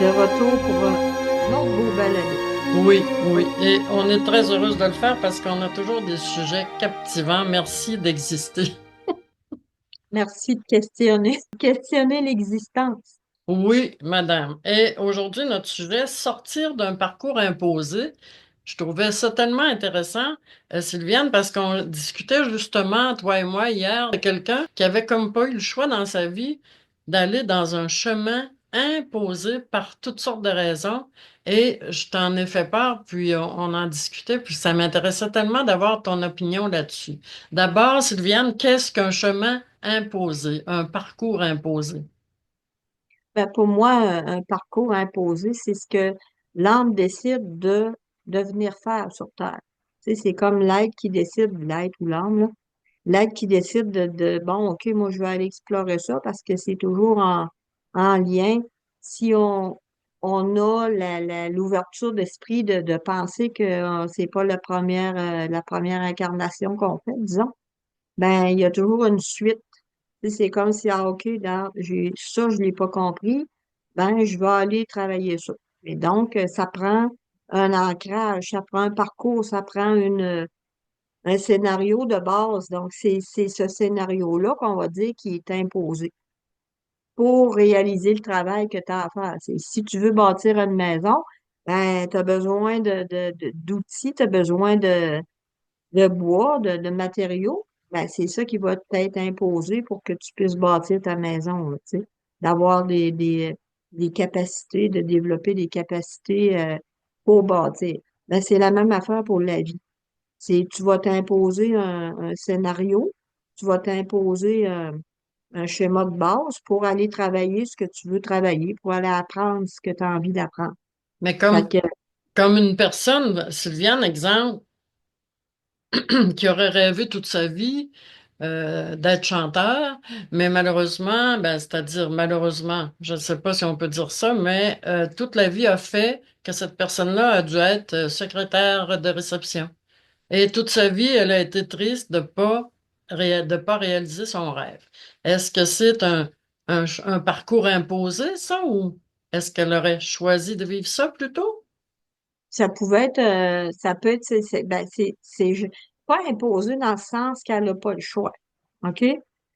de retour pour un autre beau balado. Oui, oui. Et on est très heureuse de le faire parce qu'on a toujours des sujets captivants. Merci d'exister. Merci de questionner, questionner l'existence. Oui, madame. Et aujourd'hui, notre sujet, sortir d'un parcours imposé. Je trouvais ça tellement intéressant, Sylviane, parce qu'on discutait justement, toi et moi, hier, de quelqu'un qui avait comme pas eu le choix dans sa vie d'aller dans un chemin imposé par toutes sortes de raisons. Et je t'en ai fait part, puis on en discutait, puis ça m'intéressait tellement d'avoir ton opinion là-dessus. D'abord, Sylviane, qu'est-ce qu'un chemin imposé, un parcours imposé? Ben, pour moi, un parcours imposé, c'est ce que l'âme décide de venir faire sur Terre. Tu sais, c'est comme l'être qui décide, l'être ou l'âme, là, l'être qui décide bon, OK, moi, je vais aller explorer ça parce que c'est toujours en lien. Si on a l'ouverture d'esprit de penser que c'est pas la première incarnation qu'on fait, disons, ben, il y a toujours une suite. Tu sais, c'est comme si, ah, OK, là, ça, je l'ai pas compris, ben, je vais aller travailler ça. Et donc, ça prend un ancrage, ça prend un parcours, ça prend un scénario de base. Donc, c'est ce scénario-là qu'on va dire qui est imposé pour réaliser le travail que tu as à faire. Si tu veux bâtir une maison, ben, tu as besoin d'outils, tu as besoin de bois, de matériaux. Ben, c'est ça qui va t'être imposé pour que tu puisses bâtir ta maison, là, tu sais. D'avoir des capacités, de développer des capacités pour bâtir. Ben, c'est la même affaire pour la vie. Tu vas t'imposer un scénario, tu vas t'imposer un schéma de base pour aller travailler ce que tu veux travailler, pour aller apprendre ce que tu as envie d'apprendre. Mais Fait que comme une personne, Sylviane, exemple, qui aurait rêvé toute sa vie d'être chanteur, mais malheureusement, ben, c'est-à-dire malheureusement, je ne sais pas si on peut dire ça, mais toute la vie a fait que cette personne-là a dû être secrétaire de réception. Et toute sa vie, elle a été triste de pas réaliser son rêve. Est-ce que c'est un parcours imposé, ça, ou est-ce qu'elle aurait choisi de vivre ça plutôt? ça pouvait être, ça peut être, ben, pas imposé dans le sens qu'elle n'a pas le choix. OK?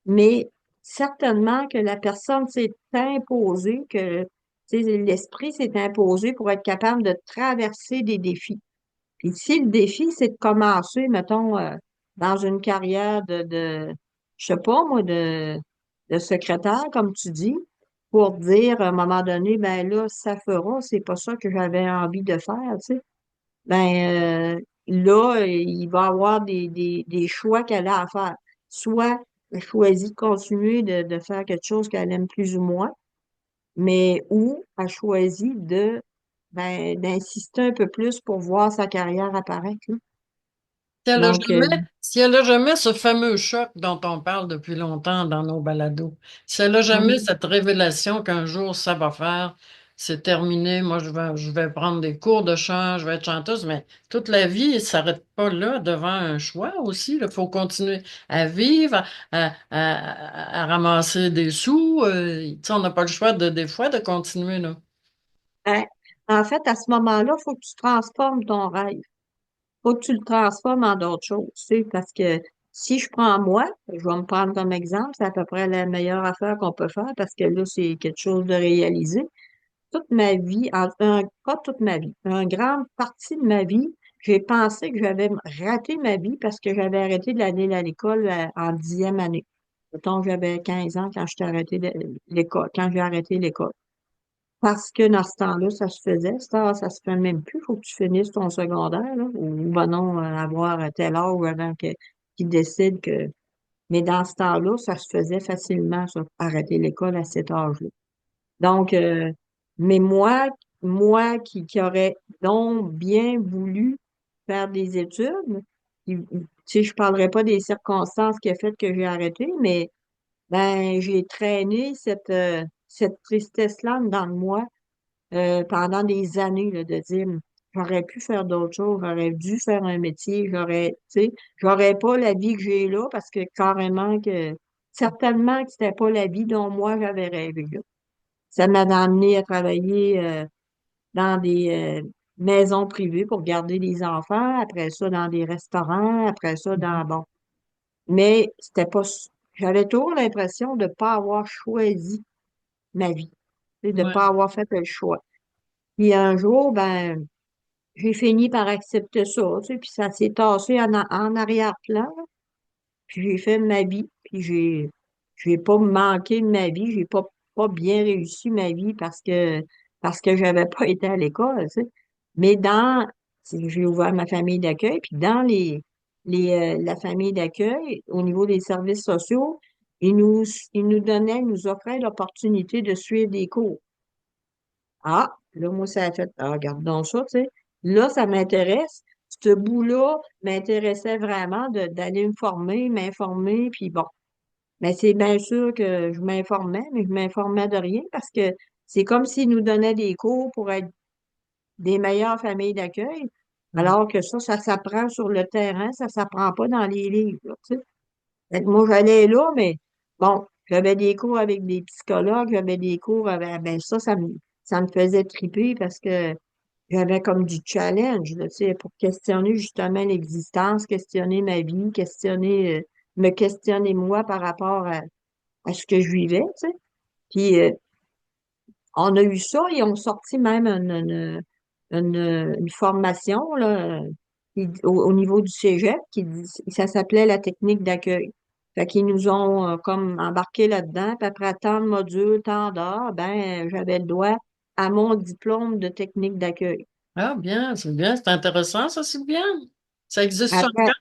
Mais certainement que la personne s'est imposée, que, tu sais, l'esprit s'est imposé pour être capable de traverser des défis. Puis si le défi, c'est de commencer, mettons, dans une carrière je sais pas moi, de secrétaire, comme tu dis, pour dire à un moment donné, ben là, ça fera, c'est pas ça que j'avais envie de faire, tu sais. Ben là, il va avoir des choix qu'elle a à faire. Soit elle choisit de continuer de faire quelque chose qu'elle aime plus ou moins, mais ou elle choisit d'insister un peu plus pour voir sa carrière apparaître, là. Donc, Si elle a jamais ce fameux choc dont on parle depuis longtemps dans nos balados, si elle a jamais mhm. cette révélation qu'un jour ça va faire, c'est terminé, moi je vais prendre des cours de chant, je vais être chanteuse, mais toute la vie, elle s'arrête pas là devant un choix aussi. Il faut continuer à vivre, à ramasser des sous. Tu sais, on n'a pas le choix des fois de continuer là. Ben, en fait, à ce moment-là, il faut que tu transformes ton rêve. Faut que tu le transformes en d'autres choses, tu sais, parce que si je prends moi, je vais me prendre comme exemple, c'est à peu près la meilleure affaire qu'on peut faire parce que là, c'est quelque chose de réalisé. Toute ma vie, pas toute ma vie, une grande partie de ma vie, j'ai pensé que j'avais raté ma vie parce que j'avais arrêté d'aller à l'école en 10e année. Mettons, j'avais 15 ans quand l'école, quand j'ai arrêté l'école. Parce que dans ce temps-là, ça se faisait. Ça se fait même plus. Il faut que tu finisses ton secondaire, là, ou ben non, avoir tel âge avant qu'ils décident que. Mais dans ce temps-là, ça se faisait facilement, ça, arrêter l'école à cet âge-là. Donc, mais qui aurais donc bien voulu faire des études, tu sais, je parlerai pas des circonstances qui ont fait que j'ai arrêté, mais ben, j'ai traîné cette tristesse-là dans moi pendant des années, là, de dire, j'aurais pu faire d'autres choses, j'aurais dû faire un métier, tu sais, j'aurais pas la vie que j'ai là parce que certainement que c'était pas la vie dont moi j'avais rêvé, là. Ça m'a amené à travailler dans des maisons privées pour garder les enfants, après ça dans des restaurants, après ça Mhm. dans bon. Mais c'était pas j'avais toujours l'impression de pas avoir choisi ma vie, tu sais, de pas Ouais. avoir fait le choix. Puis un jour, ben, j'ai fini par accepter ça, tu sais, puis ça s'est tassé en arrière-plan. Puis j'ai fait ma vie, puis j'ai pas manqué de ma vie, j'ai pas bien réussi ma vie parce que j'avais pas été à l'école, tu sais. Mais j'ai ouvert ma famille d'accueil, puis dans la famille d'accueil, au niveau des services sociaux, ils nous donnaient, ils nous offraient l'opportunité de suivre des cours. Ah, là, moi, ça a fait, ah, regarde donc ça, tu sais. Là, ça m'intéresse. Ce bout-là m'intéressait vraiment d'aller me former, m'informer, puis bon. Mais c'est bien sûr que je m'informais, mais je m'informais de rien parce que c'est comme s'ils nous donnaient des cours pour être des meilleures familles d'accueil, Mhm. alors que ça s'apprend sur le terrain, ça s'apprend pas dans les livres, là, tu sais. Fait que moi, j'allais là, mais bon, j'avais des cours avec des psychologues, j'avais des cours avec, ben ça me faisait triper parce que j'avais comme du challenge, là, tu sais, pour questionner justement l'existence, questionner ma vie, me questionner moi par rapport à ce que je vivais, tu sais. Puis, on a eu ça et on sorti même une formation, là, au niveau du cégep, ça s'appelait la technique d'accueil. Fait qu'ils nous ont comme embarqué là-dedans, puis après tant de modules, tant d'heures, ben, j'avais le droit à mon diplôme de technique d'accueil. Ah, bien, c'est intéressant, ça, c'est bien. Ça existe Après, encore?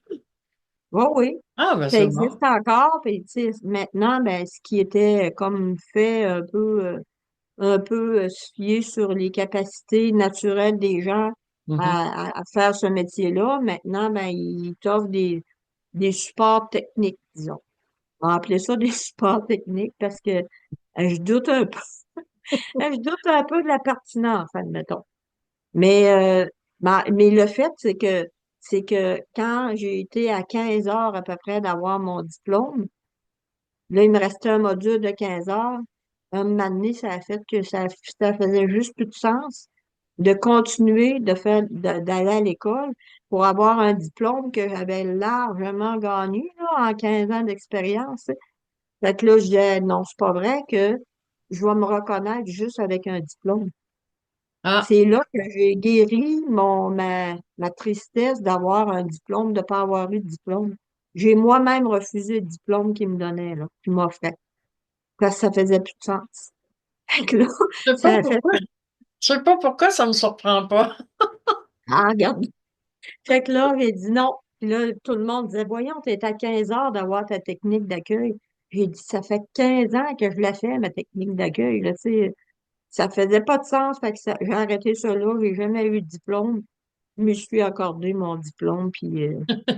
oui, oui, Ah, ben ça c'est existe bon. encore, puis tu sais, maintenant, ben, ce qui était comme fait un peu se fier sur les capacités naturelles des gens Mhm. à faire ce métier-là. Maintenant, ben, ils t'offrent des supports techniques, disons. On va appeler ça des supports techniques parce que je doute un peu, je doute un peu de la pertinence, admettons. Mais, mais le fait, c'est que quand j'ai été à 15 heures à peu près d'avoir mon diplôme, là, il me restait un module de 15 heures. Un moment donné, ça a fait que ça faisait juste plus de sens de continuer d'aller à l'école pour avoir un diplôme que j'avais largement gagné, là, en 15 ans d'expérience, tu sais. Fait que là, je disais, non, c'est pas vrai que je vais me reconnaître juste avec un diplôme. Ah, C'est là que j'ai guéri ma tristesse d'avoir un diplôme, de ne pas avoir eu de diplôme. J'ai moi-même refusé le diplôme qu'ils me donnaient, là, qu'ils m'offraient, parce que ça faisait plus de sens. Fait que là, je sais pas ça a fait, pourquoi. Je sais pas pourquoi ça me surprend pas. ah, regarde. Fait que là, j'ai dit non. Puis là, tout le monde disait, voyons, t'es à 15 heures d'avoir ta technique d'accueil. J'ai dit, ça fait 15 ans que je la fais, ma technique d'accueil, là, tu sais. Ça faisait pas de sens, fait que j'ai arrêté ça là, j'ai jamais eu de diplôme. Je me suis accordé mon diplôme, puis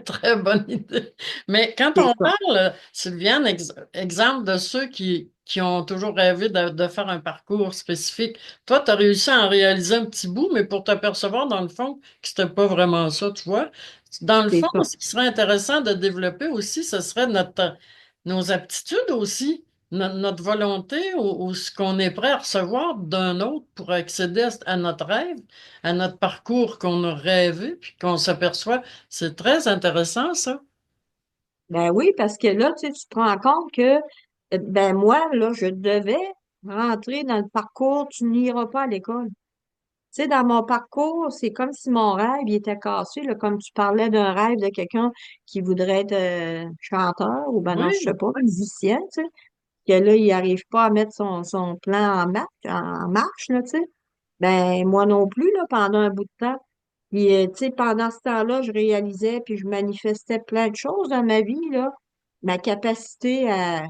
Très bonne idée. Mais quand c'est on ça. parle, Sylviane, exemple de ceux qui ont toujours rêvé de faire un parcours spécifique, toi, tu as réussi à en réaliser un petit bout, mais pour t'apercevoir, dans le fond, que c'était pas vraiment ça, tu vois. Dans le C'est fond, ça. ce qui serait intéressant de développer aussi, ce serait nos aptitudes aussi, notre volonté ou ce qu'on est prêt à recevoir d'un autre pour accéder à notre rêve, à notre parcours qu'on a rêvé, puis qu'on s'aperçoit. C'est très intéressant, ça. Ben oui, parce que là, tu sais, tu te rends compte que, ben moi, là, je devais rentrer dans le parcours, tu n'iras pas à l'école. Tu sais, dans mon parcours, c'est comme si mon rêve, il était cassé, là, comme tu parlais d'un rêve de quelqu'un qui voudrait être chanteur ou ben non, je sais Oui, pas, musicien, tu sais, que là, il n'arrive pas à mettre son plan en marche, là, tu sais. Ben, moi non plus, là, pendant un bout de temps. Puis, tu sais, pendant ce temps-là, je réalisais puis je manifestais plein de choses dans ma vie, là. Ma capacité à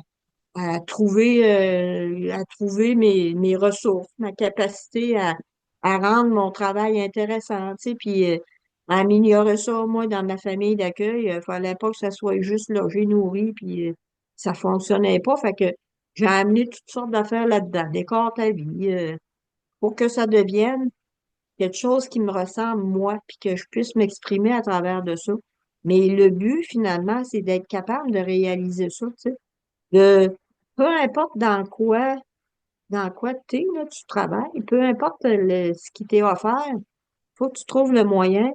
trouver mes ressources, ma capacité à rendre mon travail intéressant, tu sais, puis à améliorer ça, moi, dans ma famille d'accueil. Il fallait pas que ça soit juste logé, nourri, puis ça fonctionnait pas. Fait que j'ai amené toutes sortes d'affaires là-dedans, décore ta vie, pour que ça devienne quelque chose qui me ressemble, moi, puis que je puisse m'exprimer à travers de ça. Mais le but, finalement, c'est d'être capable de réaliser ça, tu sais. De, peu importe dans quoi, dans quoi tu es, là, tu travailles, peu importe ce qui t'est offert, faut que tu trouves le moyen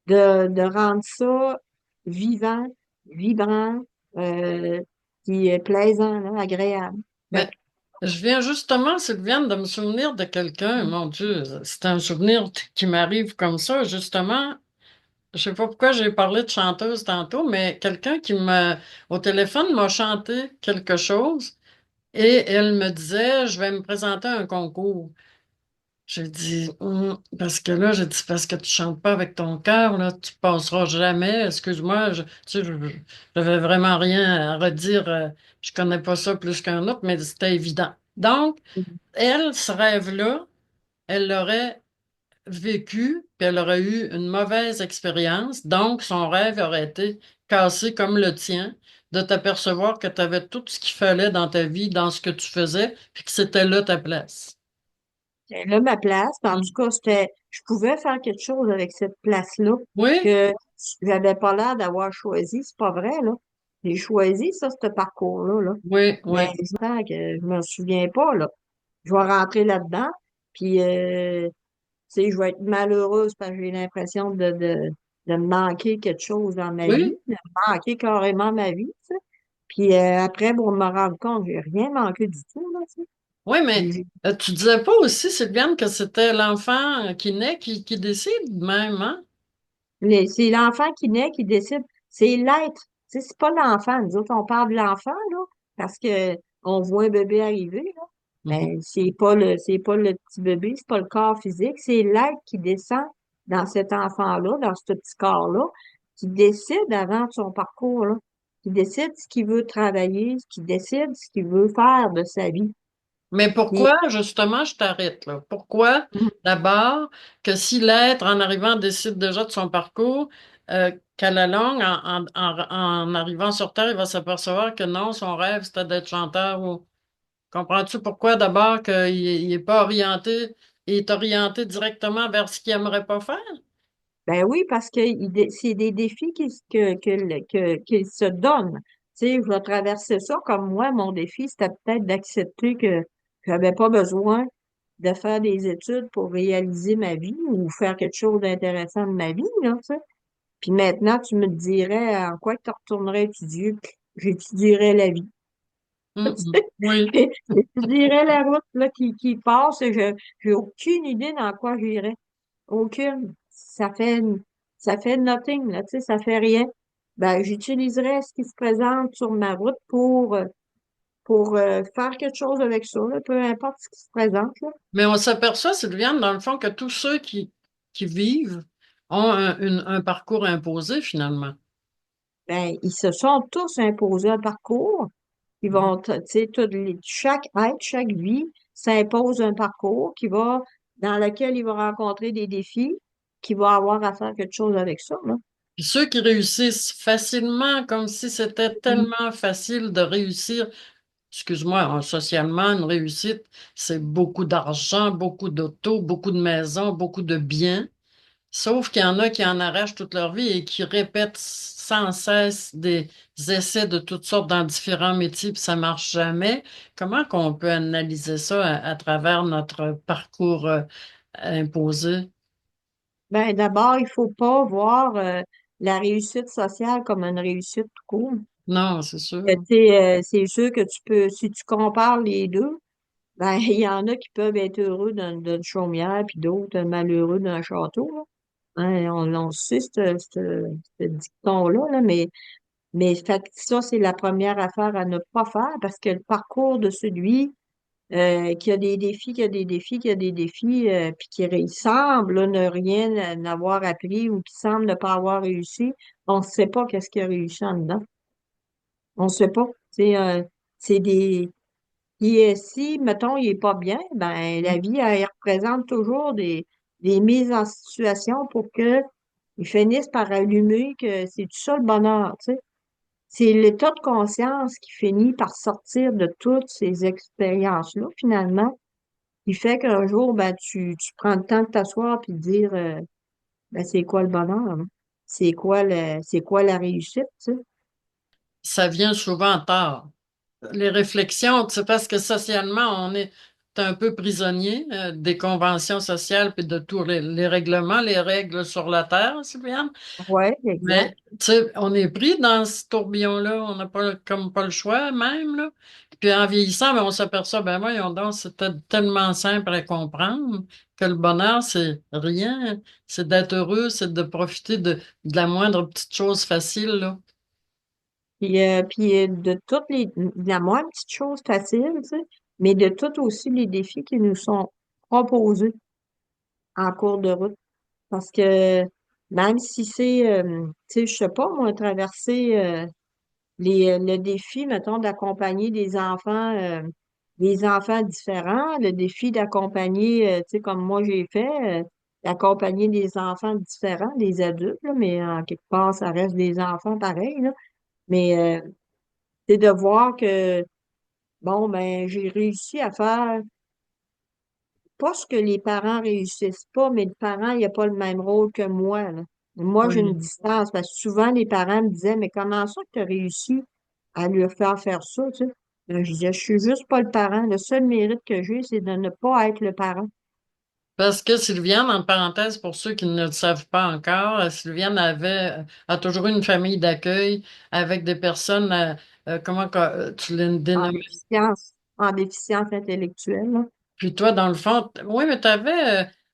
de rendre ça vivant, vibrant, euh, puis plaisant, là, agréable. Fait Mais je viens justement, Sylviane, de me souvenir de quelqu'un. Mon Dieu, c'est un souvenir qui m'arrive comme ça, justement. Je sais pas pourquoi j'ai parlé de chanteuse tantôt, mais quelqu'un au téléphone, m'a chanté quelque chose et elle me disait, je vais me présenter à un concours. J'ai dit, parce que là, j'ai dit, parce que tu chantes pas avec ton cœur, là, tu passeras jamais. Excuse-moi, tu sais, j'avais vraiment rien à redire. Je connais pas ça plus qu'un autre, mais c'était évident. Donc, que, elle, ce rêve-là, elle l'aurait vécu, puis elle aurait eu une mauvaise expérience. Donc, son rêve aurait été cassé comme le tien, de t'apercevoir que tu avais tout ce qu'il fallait dans ta vie, dans ce que tu faisais, puis que c'était là ta place. c'est là ma place. En tout Mm. cas, je pouvais faire quelque chose avec cette place-là Oui, que j'avais pas l'air d'avoir choisi. C'est pas vrai, là. J'ai choisi ça, ce parcours-là, là. oui, Mais oui. je sens que je me souviens pas, là. Je vais rentrer là-dedans, puis, tu sais, je vais être malheureuse parce que j'ai l'impression de me manquer quelque chose dans ma vie, Oui, de me manquer carrément ma vie, tu sais. Puis après, pour me rendre compte, j'ai rien manqué du tout, là, tu sais. oui, mais J'ai- tu disais pas aussi, Sylviane, que c'était l'enfant qui naît qui décide même, hein? C'est l'enfant qui naît qui décide. C'est l'être. Tu sais, c'est pas l'enfant. Nous autres, on parle de l'enfant, là, parce que on voit un bébé arriver, là. Mhm. Mais c'est pas le petit bébé, c'est pas le corps physique, c'est l'être qui descend dans cet enfant-là, dans ce petit corps-là, qui décide avant de son parcours, là, qui décide ce qu'il veut travailler, qui décide ce qu'il veut faire de sa vie. Mais Puis, pourquoi, justement, je t'arrête là? Pourquoi, d'abord, que si l'être, en arrivant, décide déjà de son parcours, qu'à la longue, en arrivant sur Terre, il va s'apercevoir que non, son rêve, c'était d'être chanteur ou... Comprends-tu pourquoi, d'abord, il est pas orienté, il est orienté directement vers ce qu'il aimerait pas faire? ben oui, parce que c'est des défis qu'il se donne. Tu sais, je vais traverser ça comme moi, mon défi, c'était peut-être d'accepter que j'avais pas besoin de faire des études pour réaliser ma vie ou faire quelque chose d'intéressant de ma vie, là, tu sais. Puis maintenant, tu me dirais en quoi que tu retournerais étudier? J'étudierais la vie. Oui. J'étudierais la route là, qui passe et j'ai aucune idée dans quoi j'irais. Aucune. Ça fait nothing, là, tu sais, ça fait rien. Ben, j'utiliserai ce qui se présente sur ma route pour faire quelque chose avec ça, là, peu importe ce qui se présente, là. Mais on s'aperçoit, Sylviane, dans le fond, que tous ceux qui vivent ont un parcours imposé, finalement. Ben, ils se sont tous imposés un parcours. Ils vont, tu sais, chaque être, chaque vie s'impose un parcours dans lequel il va rencontrer des défis, qui va avoir à faire quelque chose avec ça, là. Puis ceux qui réussissent facilement, comme si c'était tellement facile de réussir, excuse-moi, socialement, une réussite, c'est beaucoup d'argent, beaucoup d'autos, beaucoup de maisons, beaucoup de biens. Sauf qu'il y en a qui en arrachent toute leur vie et qui répètent sans cesse des essais de toutes sortes dans différents métiers, puis ça marche jamais. Comment qu'on peut analyser ça à travers notre parcours imposé? Ben, d'abord, il faut pas voir la réussite sociale comme une réussite tout court. Non, c'est sûr. Tu sais, c'est sûr que tu peux, si tu compares les deux, ben, il y en a qui peuvent être heureux d'une chaumière, puis d'autres malheureux d'un château, là. Hein, on sait ce dicton-là, là, mais fait que ça, c'est la première affaire à ne pas faire parce que le parcours de celui qui a des défis, qui a des défis, qui a des défis, puis il semble là, ne rien n'avoir appris ou qui semble ne pas avoir réussi, on ne sait pas qu'est-ce qu'il a réussi en dedans. On ne sait pas. C'est des. Si, mettons, il est pas bien, ben la vie, elle représente toujours des mises en situation pour que ils finissent par allumer que c'est tout ça le bonheur, tu sais. C'est l'état de conscience qui finit par sortir de toutes ces expériences-là, finalement, qui fait qu'un jour, ben, tu prends le temps de t'asseoir puis de dire, ben, c'est quoi le bonheur, hein? C'est quoi la réussite, tu sais? Ça vient souvent tard. Les réflexions, c'est parce que socialement, on est t'es un peu prisonnier des conventions sociales puis de tous les règlements, les règles sur la terre, Sylviane. Ouais, exact. Mais, tu sais, on est pris dans ce tourbillon-là, on n'a pas, comme pas le choix même, là. Puis en vieillissant, ben, on s'aperçoit, ben voyons donc, c'était tellement simple à comprendre que le bonheur, c'est rien, c'est d'être heureux, c'est de profiter de la moindre petite chose facile, là. Puis de toutes la moindre petite chose facile, tu sais, mais de tous aussi les défis qui nous sont proposés en cours de route. Parce que même si c'est, tu sais, je sais pas, moi, traverser le défi, mettons, d'accompagner des enfants différents, le défi d'accompagner, tu sais, comme moi j'ai fait, d'accompagner des enfants différents, des adultes, là, mais en quelque part, ça reste des enfants pareils, là. Mais c'est de voir que, bon, ben, j'ai réussi à faire pas ce que les parents réussissent pas, mais le parent, il a pas le même rôle que moi, là. Moi, j'ai une Oui. distance, parce que souvent, les parents me disaient, mais comment ça que tu as réussi à lui faire ça, tu sais? Je disais, je suis juste pas le parent. Le seul mérite que j'ai, c'est de ne pas être le parent. Parce que Sylviane, en parenthèse, pour ceux qui ne le savent pas encore, Sylviane a toujours eu une famille d'accueil avec des personnes, comment tu les dénommes? En déficience intellectuelle, là. Puis toi, dans le fond, oui, mais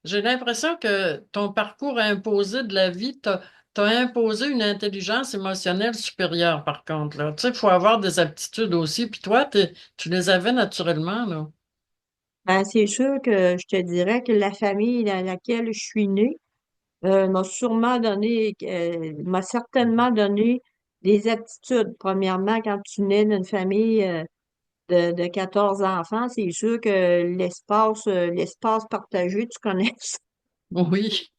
j'ai l'impression que ton parcours a imposé de la vie, t'as imposé une intelligence émotionnelle supérieure, par contre, là. Tu sais, il faut avoir des aptitudes aussi. Puis toi, tu les avais naturellement, là. Ben, c'est sûr que je te dirais que la famille dans laquelle je suis née, m'a certainement donné des aptitudes. Premièrement, quand tu nais d'une famille de 14 enfants, c'est sûr que l'espace partagé, tu connais ça. Oui,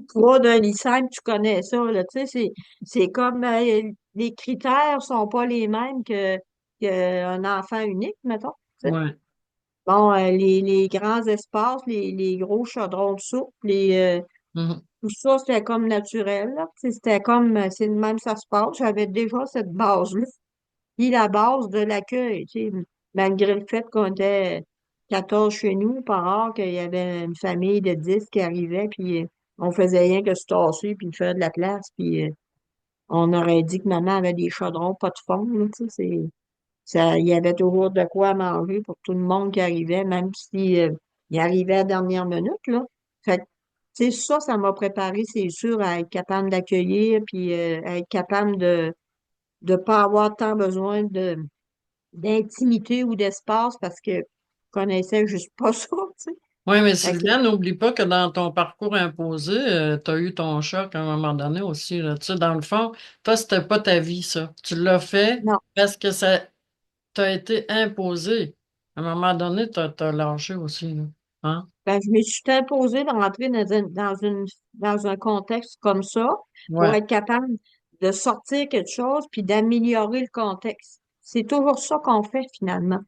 Trois d'un lycée, tu connais ça, là, tu sais, c'est comme les critères sont pas les mêmes qu'un enfant unique, mettons. Tu sais. ouais. Bon, les grands espaces, les gros chaudrons de soupe, Mhm. tout ça, c'était comme naturel, là. Tu sais, c'était comme, c'est le même, ça se passe. J'avais déjà cette base-là. Puis la base de l'accueil, tu sais, malgré le fait qu'on était 14 chez nous, pas rare qu'il y avait une famille de 10 qui arrivait, puis on faisait rien que se tasser, puis faire de la place, puis on aurait dit que maman avait des chaudrons, pas de fond, là, tu sais, il y avait toujours de quoi manger pour tout le monde qui arrivait, même si il arrivait à la dernière minute, là. Fait que, tu sais, ça m'a préparé, c'est sûr, à être capable d'accueillir, puis à être capable de pas avoir tant besoin d'intimité ou d'espace parce que je connaissais juste pas ça, tu sais. Oui, mais Fait que, Sylviane, n'oublie pas que dans ton parcours imposé, tu as eu ton choc à un moment donné aussi, là. Tu sais, dans le fond, toi, c'était pas ta vie, ça. Tu l'as fait non, parce que ça t'a été imposé. À un moment donné, t'as lâché aussi, là. Hein? ben, je me suis imposée de rentrer dans un contexte comme ça pour Ouais. être capable de sortir quelque chose puis d'améliorer le contexte. C'est toujours ça qu'on fait finalement.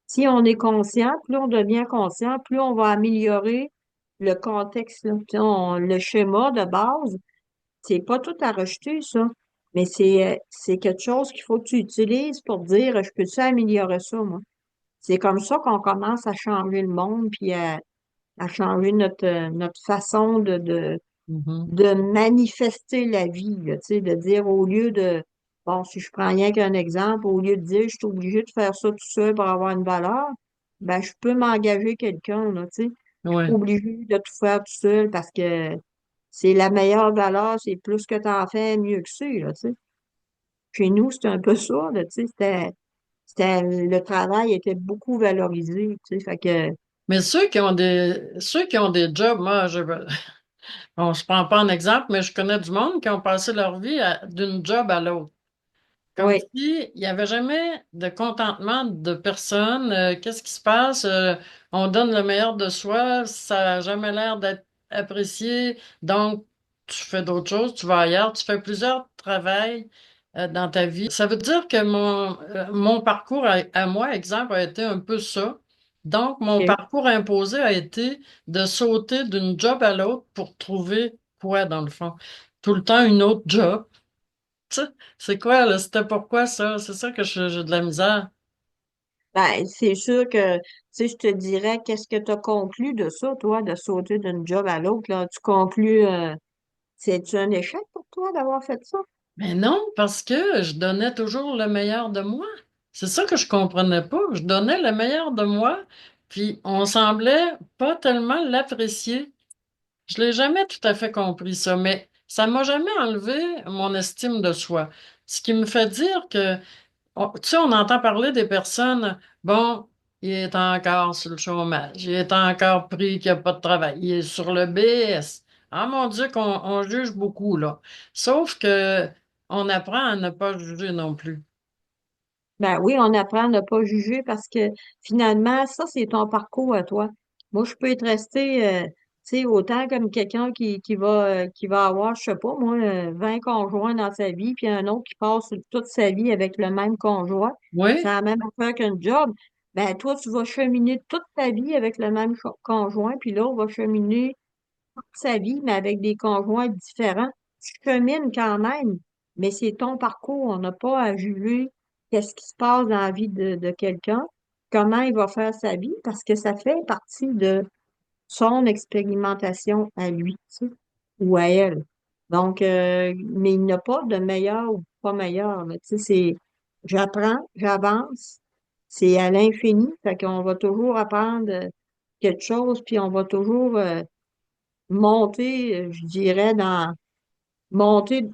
Si on est conscient, plus on devient conscient, plus on va améliorer le contexte, là. Tu sais, le schéma de base, c'est pas tout à rejeter, ça. Mais c'est quelque chose qu'il faut que tu utilises pour dire, je peux-tu améliorer ça, moi? C'est comme ça qu'on commence à changer le monde, puis à changer notre façon Mhm. de manifester la vie, là, tu sais, de dire au lieu de, bon, si je prends rien qu'un exemple, au lieu de dire, je suis obligé de faire ça tout seul pour avoir une valeur, ben, je peux m'engager quelqu'un, là, tu sais. Je suis pas Ouais. obligé de tout faire tout seul parce que c'est la meilleure valeur, c'est plus que tu en fais, mieux que c'est, là, tu sais. Chez nous, c'était un peu ça, là, tu sais, le travail était beaucoup valorisé, tu sais, fait que, Mais ceux qui ont des jobs, moi, bon, je prends pas un exemple, mais je connais du monde qui ont passé leur vie d'une job à l'autre. Comme oui, si il n'y avait jamais de contentement de personne. Qu'est-ce qui se passe? On donne le meilleur de soi, ça n'a jamais l'air d'être apprécié. Donc, tu fais d'autres choses, tu vas ailleurs, tu fais plusieurs travails dans ta vie. Ça veut dire que mon parcours à moi, exemple, a été un peu ça. Donc, mon ok. parcours imposé a été de sauter d'une job à l'autre pour trouver quoi, dans le fond? Tout le temps une autre job. Tu sais, c'est quoi, là? C'était pourquoi ça? C'est ça que j'ai de la misère. Ben, c'est sûr que sais, je te dirais, qu'est-ce que tu as conclu de ça, toi, de sauter d'une job à l'autre, là? Tu conclus, c'est-tu un échec pour toi d'avoir fait ça? Mais non, parce que je donnais toujours le meilleur de moi. C'est ça que je comprenais pas. Je donnais le meilleur de moi, puis on semblait pas tellement l'apprécier. Je l'ai jamais tout à fait compris ça, mais ça m'a jamais enlevé mon estime de soi. Ce qui me fait dire que tu sais, on entend parler des personnes, bon, il est encore sur le chômage, il est encore pris qu'il n'y a pas de travail, il est sur le BS. Ah mon Dieu, qu'on juge beaucoup, là. Sauf que on apprend à ne pas juger non plus. Ben oui, on apprend à ne pas juger parce que finalement, ça, c'est ton parcours à toi. Moi, je peux être resté, tu sais, autant comme quelqu'un qui va avoir, je sais pas, moi, 20 conjoints dans sa vie, puis un autre qui passe toute sa vie avec le même conjoint. C'est Oui, la même affaire qu'un job. Ben, toi, tu vas cheminer toute ta vie avec le même conjoint, puis l'autre va cheminer sa vie, mais avec des conjoints différents. Tu chemines quand même, mais c'est ton parcours. On n'a pas à juger qu'est-ce qui se passe dans la vie de quelqu'un, comment il va faire sa vie, parce que ça fait partie de son expérimentation à lui, tu sais, ou à elle. Donc, mais il n'y a pas de meilleur ou pas meilleur, là. Tu sais, j'apprends, j'avance, c'est à l'infini, fait qu'on va toujours apprendre quelque chose, puis on va toujours monter, je dirais, monter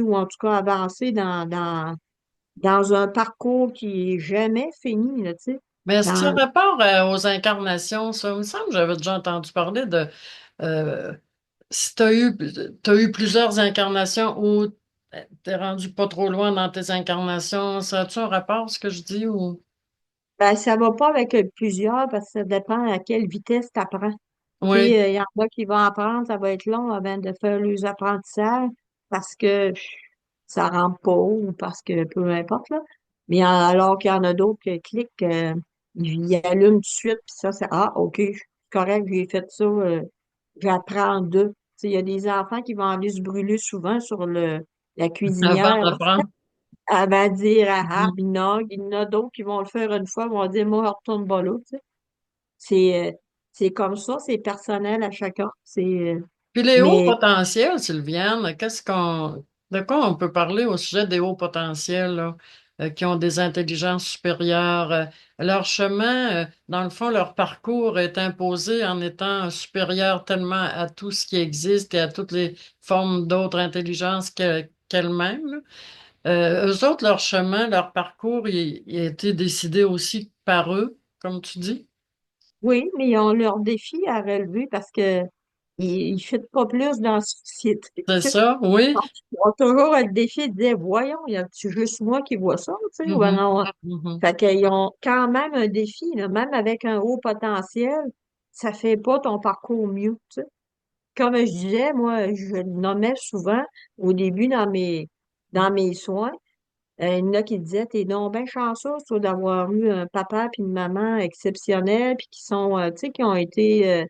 ou en tout cas avancer dans un parcours qui est jamais fini, là, tu sais. mais est-ce que ça a Dans, rapport aux incarnations, ça? Il me semble que j'avais déjà entendu parler de euh, si t'as eu plusieurs incarnations ou t'es rendu pas trop loin dans tes incarnations, ça a-tu un rapport, ce que je dis, ou? ça va pas avec plusieurs parce que ça dépend à quelle vitesse tu apprends. Tu Oui, sais, il y en a qui vont apprendre, ça va être long avant de faire les apprentissages parce que ça rentre pas ou parce que peu importe, là. Mais alors qu'il y en a d'autres qui cliquent, ils y allument tout de suite, puis ça, c'est ah, OK, c'est correct, j'ai fait ça, j'apprends d'eux. Tu sais, il y a des enfants qui vont aller se brûler souvent sur la avant cuisinière d'apprendre. avant de dire ah, Mhm. puis non, il y en a d'autres qui vont le faire une fois, vont dire moi, retourne pas là, tu sais. C'est, c'est comme ça, c'est personnel à chacun. Puis les hauts Mais potentiels, Sylviane, de quoi on peut parler au sujet des hauts potentiels, là, qui ont des intelligences supérieures? Leur chemin, dans le fond, leur parcours est imposé en étant supérieur tellement à tout ce qui existe et à toutes les formes d'autres intelligences qu'elles-mêmes, là. Eux autres, leur chemin, leur parcours, il a été décidé aussi par eux, comme tu dis. oui, mais ils ont leurs défis à relever parce que ils ne fitent pas plus dans la société. C'est Tu sais. ça, oui. Ils ont toujours le défi de dire, voyons, y a-tu juste moi qui vois ça, tu sais, ou ben Mhm. non. Mhm. Fait qu'ils ont quand même un défi, là, même avec un haut potentiel, ça fait pas ton parcours mieux, tu sais. Comme je disais, moi, je le nommais souvent au début dans mes soins. Il y en a qui disaient, t'es donc bien chanceuse, toi, d'avoir eu un papa puis une maman exceptionnels, puis qui sont, tu sais, qui ont été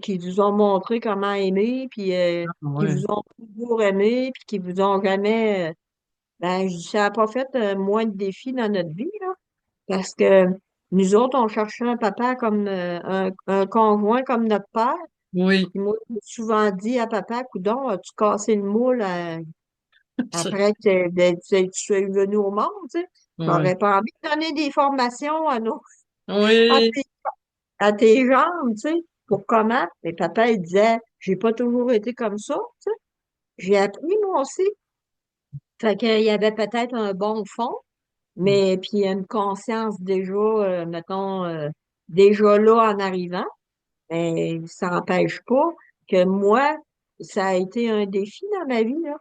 qui vous ont montré comment aimer, puis qui Oui. vous ont toujours aimé, puis qui vous ont jamais, ben, ça n'a pas fait moins de défis dans notre vie, là, parce que nous autres, on cherchait un papa comme un conjoint comme notre père. Oui. Puis moi, j'ai souvent dit à papa, coudonc, as-tu cassé le moule après que tu sois venu au monde, tu sais? Oui. J'aurais pas envie de donner des formations à Oui. tes, à tes jambes, tu sais, pour comment? Mais papa, il disait, j'ai pas toujours été comme ça, tu sais. J'ai appris, moi aussi. Fait qu'il y avait peut-être un bon fond, mais puis une conscience déjà, mettons, déjà là en arrivant. Mais ça n'empêche pas que moi, ça a été un défi dans ma vie, là,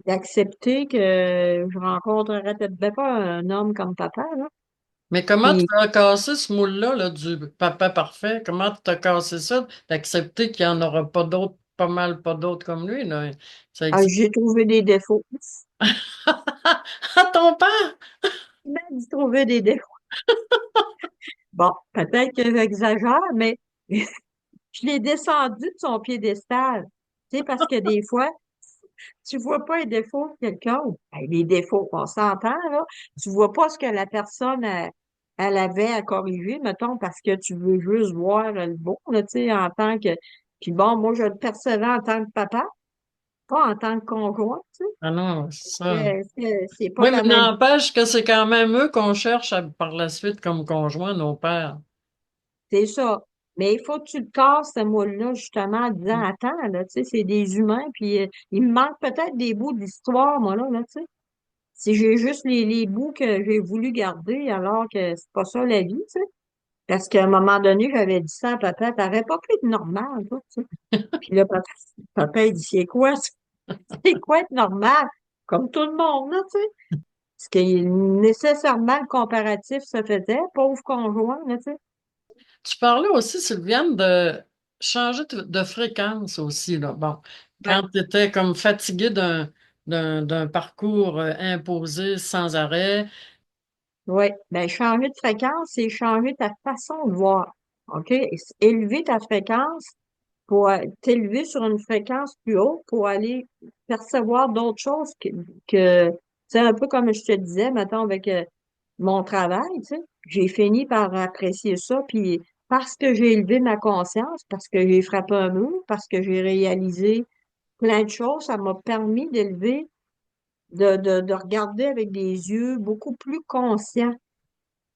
d'accepter que je rencontrerais peut-être pas un homme comme papa, là. Mais comment tu Puis, as cassé ce moule-là, là, du papa parfait? Comment tu as cassé ça? D'accepter qu'il n'y en aura pas d'autres, pas mal pas d'autres comme lui, là. Ça existe. j'ai trouvé des défauts. À ton père! Il m'a dit trouver des défauts. Bon, peut-être que j'exagère, mais je l'ai descendu de son piédestal. Tu sais, parce que des fois, tu vois pas les défauts de quelqu'un. Ben, les défauts, on s'entend, là. Tu vois pas ce que la personne, elle avait à corriger, mettons, parce que tu veux juste voir le beau, là, tu sais, en tant que... Puis bon, moi, je le percevais en tant que papa, pas en tant que conjoint, tu Ah non, c'est ça. sais. C'est pas Oui, la mais même... n'empêche que c'est quand même eux qu'on cherche par la suite comme conjoint, nos pères. C'est ça. Mais il faut que tu le casses, ce moule-là, justement, en disant, attends, là, tu sais, c'est des humains, puis il me manque peut-être des bouts d'histoire, moi, là, tu sais. Si j'ai juste les bouts que j'ai voulu garder, alors que c'est pas ça la vie, tu sais. Parce qu'à un moment donné, j'avais dit ça à papa, t'aurais pas pu être normal, toi, tu sais. Puis là, papa, il dit, c'est quoi, ça? C'est quoi être normal? Comme tout le monde, là, tu sais. Parce que nécessairement, le comparatif se faisait, pauvre conjoint, là, tu sais. Tu parlais aussi, Sylviane, de changer de fréquence aussi, là. Bon, quand Ouais. tu étais comme fatigué d'un parcours imposé sans arrêt. Oui, ben changer de fréquence, c'est changer ta façon de voir. OK? Élever ta fréquence pour t'élever sur une fréquence plus haute pour aller percevoir d'autres choses que c'est un peu comme je te disais, maintenant avec mon travail, tu sais. J'ai fini par apprécier ça, puis parce que j'ai élevé ma conscience, parce que j'ai frappé un mur, parce que j'ai réalisé plein de choses, ça m'a permis d'élever, de regarder avec des yeux beaucoup plus conscients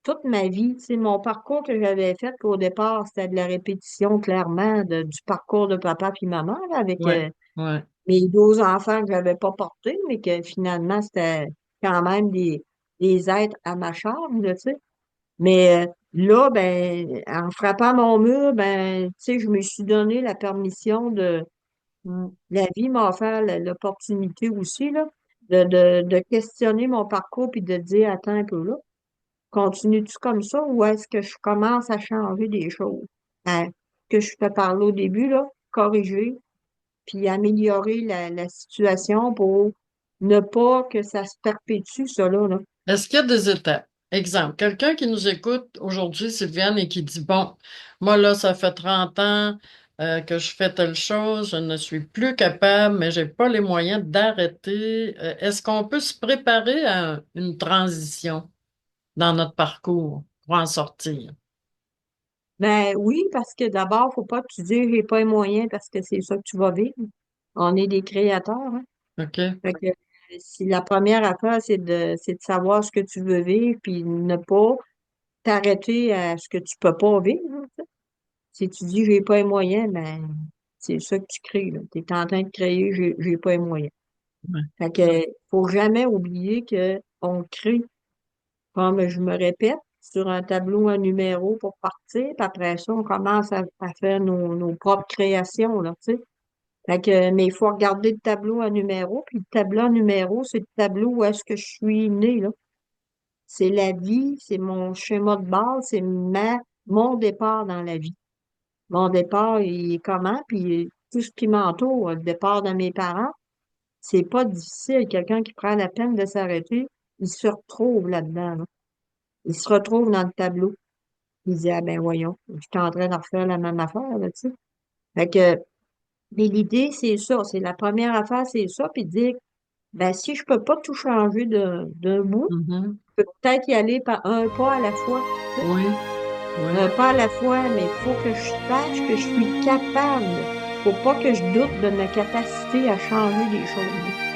toute ma vie. C'est mon parcours que j'avais fait, qu'au départ, c'était de la répétition, clairement, du parcours de papa puis maman, là, avec Ouais, ouais. mes 12 enfants que j'avais pas portés, mais que finalement, c'était quand même des êtres à ma charge, là, tu sais. Mais là, ben, en frappant mon mur, ben, tu sais, je me suis donné la permission la vie m'a offert l'opportunité aussi, là, de questionner mon parcours puis de dire, attends un peu là. Continue-tu comme ça ou est-ce que je commence à changer des choses? Que je fais parler au début, là, corriger, puis améliorer la situation pour ne pas que ça se perpétue, ça, là. Est-ce qu'il y a des étapes? Exemple, quelqu'un qui nous écoute aujourd'hui, Sylviane, et qui dit, bon, moi là, ça fait 30 ans que je fais telle chose, je ne suis plus capable, mais j'ai pas les moyens d'arrêter. Est-ce qu'on peut se préparer à une transition dans notre parcours pour en sortir? Ben oui, parce que d'abord, faut pas que tu dises j'ai pas les moyens parce que c'est ça que tu vas vivre. On est des créateurs, hein. OK? Fait que si la première affaire, c'est de savoir ce que tu veux vivre, puis ne pas t'arrêter à ce que tu peux pas vivre, hein. Si tu dis j'ai pas les moyens, ben c'est ça que tu crées, là. Tu es en train de créer j'ai pas les moyens. Ouais. Fait que faut jamais oublier que on crée, comme je me répète, sur un tableau un numéro pour partir, puis après ça, on commence à faire nos propres créations, là, tu sais. Fait que, mais il faut regarder le tableau à numéro, puis le tableau à numéro, c'est le tableau où est-ce que je suis né, là. C'est la vie, c'est mon schéma de base, c'est mon départ dans la vie. Mon départ, il est comment? Puis tout ce qui m'entoure, le départ de mes parents, c'est pas difficile. Quelqu'un qui prend la peine de s'arrêter, il se retrouve là-dedans, là. Il se retrouve dans le tableau. Il dit, ah ben voyons, je suis en train de refaire la même affaire, là, tu sais. Fait que, mais l'idée, c'est ça. C'est la première affaire, c'est ça. Puis dire, ben si je peux pas tout changer d'un bout, Mhm. je peux peut-être y aller par un pas à la fois, tu sais. Oui, oui, Un pas à la fois, mais il faut que je sache que je suis capable. Faut pas que je doute de ma capacité à changer des choses.